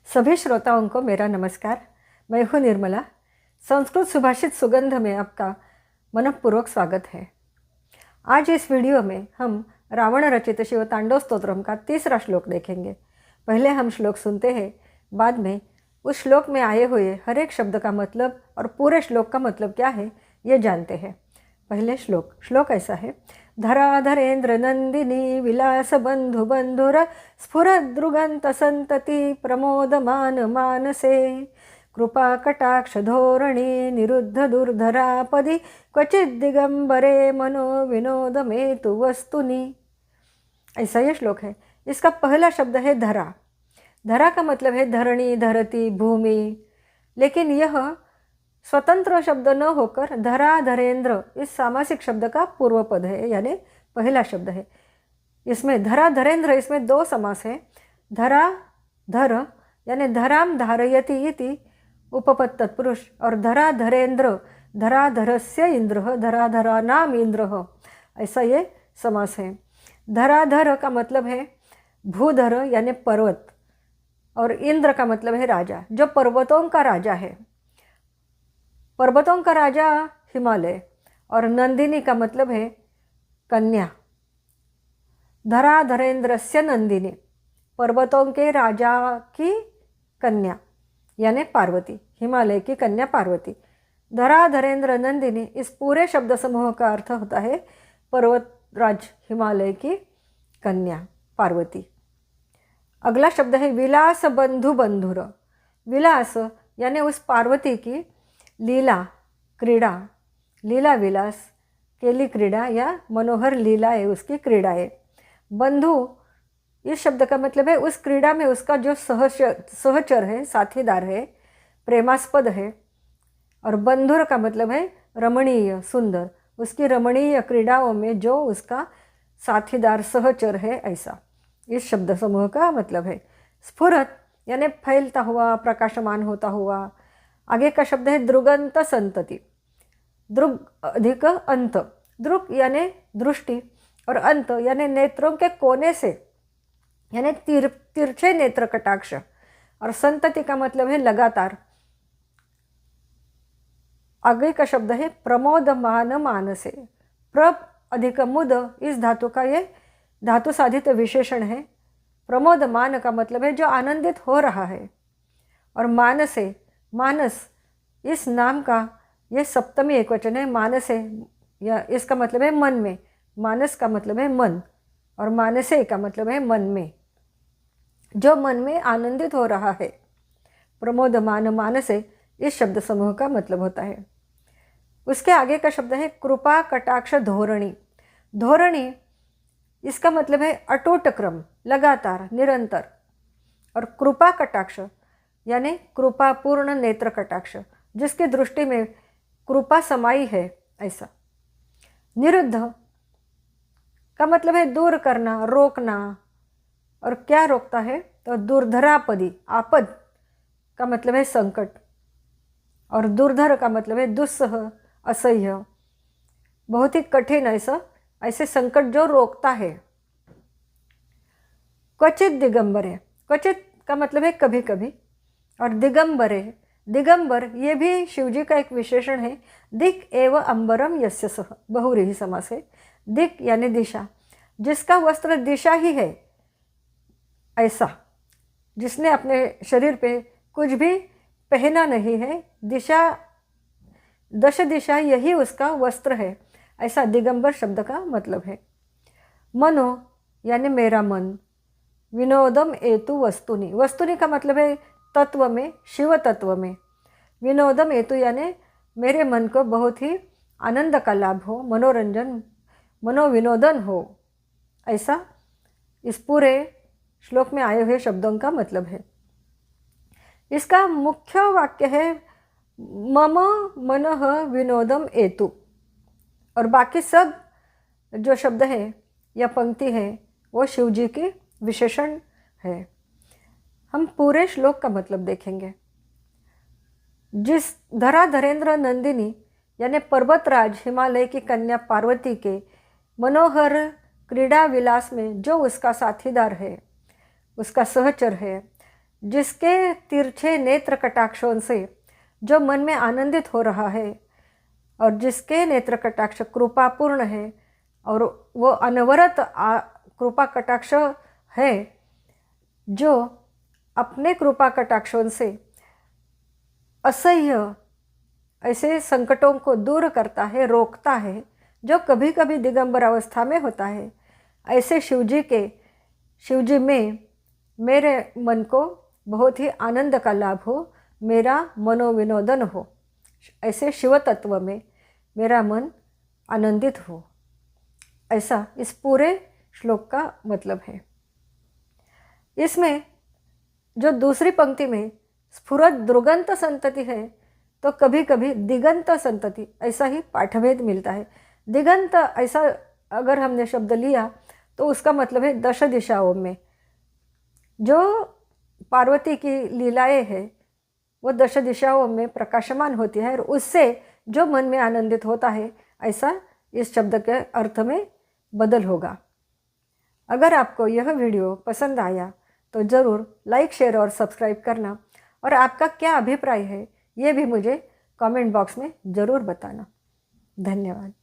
सभी श्रोताओं को मेरा नमस्कार। मैं हूँ निर्मला। संस्कृत सुभाषित सुगंध में आपका मनपूर्वक स्वागत है। आज इस वीडियो में हम रावण रचित शिव तांडव स्तोत्रम का तीसरा श्लोक देखेंगे। पहले हम श्लोक सुनते हैं, बाद में उस श्लोक में आए हुए हर एक शब्द का मतलब और पूरे श्लोक का मतलब क्या है ये जानते हैं। पहले श्लोक ऐसा है। धराधरेन्द्र नंदिनी विलास बंधु बंधुर स्फुरद्रुगंत संतति प्रमोदमान मानसे कृपा कटाक्ष धोरणी निरुद्ध दुर्धरापदि क्वचित दिगंबरे मनो विनोद मेतु वस्तुनि। ऐसा ये श्लोक है। इसका पहला शब्द है धरा। धरा का मतलब है धरणी, धरती, भूमि, लेकिन यह स्वतंत्र शब्द न होकर धरा धरेंद्र इस सामासिक शब्द का पूर्व पद है, यानी पहला शब्द है। इसमें धरा धरेंद्र, इसमें दो समास है। धरा धर यानी धराम धारयति इति उपपद तत्पुरुष, और धरा धरेंद्र धरा धरस्य इंद्र धरा धरा नाम इंद्र, ऐसा ये समास है। धराधर का मतलब है भूधर यानी पर्वत, और इंद्र का मतलब है राजा, जो पर्वतों का राजा है। पर्वतों का राजा हिमालय, और नंदिनी का मतलब है कन्या। धरा धरेंद्रस्य नंदिनी, पर्वतों के राजा की कन्या यानी पार्वती, हिमालय की कन्या पार्वती। धरा धरेंद्र नंदिनी, इस पूरे शब्द समूह का अर्थ होता है पर्वतराज हिमालय की कन्या पार्वती। अगला शब्द है विलास बंधु बंधुर। विलास यानी उस पार्वती की लीला क्रीड़ा, लीला विलास, केली क्रीड़ा या मनोहर लीला है उसकी क्रीड़ाएँ। बंधु इस शब्द का मतलब है उस क्रीड़ा में उसका जो सहचर है, साथीदार है, प्रेमास्पद है। और बंधुर का मतलब है रमणीय, सुंदर, उसकी रमणीय क्रीड़ाओं में जो उसका साथीदार सहचर है, ऐसा इस शब्द समूह का मतलब है। स्फुरत यानी फैलता हुआ, प्रकाशमान होता हुआ। आगे का शब्द है दृगंत संतति। दृग अधिक अंत, दृग यानी दृष्टि, और अंत यानी नेत्रों के कोने से, यानी तिरछे नेत्र कटाक्ष, और संतति का मतलब है लगातार। आगे का शब्द है प्रमोदमान मानसे। प्र अधिक मुद, इस धातु का ये धातु साधित विशेषण है। प्रमोदमान का मतलब है जो आनंदित हो रहा है, और मानसे, मानस इस नाम का यह सप्तमी एकवचन है। मानस है या इसका मतलब है मन में, मानस का मतलब है मन, और मानसे का मतलब है मन में, जो मन में आनंदित हो रहा है। प्रमोदमान मानसे इस शब्द समूह का मतलब होता है। उसके आगे का शब्द है कृपा कटाक्ष धोरणी। धोरणी इसका मतलब है अटूट क्रम, लगातार, निरंतर। और कृपा कटाक्ष यानी कृपापूर्ण नेत्र कटाक्ष, जिसकी दृष्टि में कृपा समाई है, ऐसा। निरुद्ध का मतलब है दूर करना, रोकना। और क्या रोकता है तो दुर्धरापदी, आपद का मतलब है संकट, और दुर्धर का मतलब है दुस्सह, असह्य, बहुत ही कठिन, ऐसे संकट जो रोकता है। क्वचित दिगंबरे, क्वचित का मतलब है कभी कभी, और दिगंबरे, दिगंबर ये भी शिवजी का एक विशेषण है। दिक एव अंबरम यस्य सह, बहुव्रीहि समास है। दिक यानी दिशा, जिसका वस्त्र दिशा ही है, ऐसा, जिसने अपने शरीर पे कुछ भी पहना नहीं है, दिशा, दश दिशा यही उसका वस्त्र है, ऐसा दिगंबर शब्द का मतलब है। मनो यानी मेरा मन। विनोदम एतु वस्तुनि, वस्तुनि का मतलब है तत्व में, शिव तत्व में। विनोदम हेतु यानी मेरे मन को बहुत ही आनंद का लाभ हो, मनोरंजन, मनोविनोदन हो, ऐसा इस पूरे श्लोक में आए हुए शब्दों का मतलब है। इसका मुख्य वाक्य है मम मनः विनोदम एतु, और बाकी सब जो शब्द है या पंक्ति है वो शिवजी की विशेषण है। हम पूरे श्लोक का मतलब देखेंगे। जिस धरा धरेंद्र नंदिनी यानी पर्वतराज हिमालय की कन्या पार्वती के मनोहर क्रीड़ा विलास में जो उसका साथीदार है, उसका सहचर है, जिसके तिरछे नेत्र कटाक्षों से जो मन में आनंदित हो रहा है और जिसके नेत्र कटाक्ष कृपापूर्ण है और वो अनवरत कृपा कटाक्ष है, जो अपने कृपा कटाक्षों से असह्य ऐसे संकटों को दूर करता है, रोकता है, जो कभी कभी दिगंबर अवस्था में होता है। ऐसे शिवजी में मेरे मन को बहुत ही आनंद का लाभ हो, मेरा मनोविनोदन हो, ऐसे शिव तत्व में मेरा मन आनंदित हो, ऐसा इस पूरे श्लोक का मतलब है। इसमें जो दूसरी पंक्ति में स्फुरत द्रुगंत संतति है, तो कभी कभी दिगंत संतति ऐसा ही पाठभेद मिलता है। दिगंत ऐसा अगर हमने शब्द लिया तो उसका मतलब है दश दिशाओं में जो पार्वती की लीलाएं हैं वो दश दिशाओं में प्रकाशमान होती है और उससे जो मन में आनंदित होता है, ऐसा इस शब्द के अर्थ में बदल होगा। अगर आपको यह वीडियो पसंद आया तो ज़रूर लाइक, शेयर और सब्सक्राइब करना और आपका क्या अभिप्राय है ये भी मुझे कमेंट बॉक्स में ज़रूर बताना। धन्यवाद।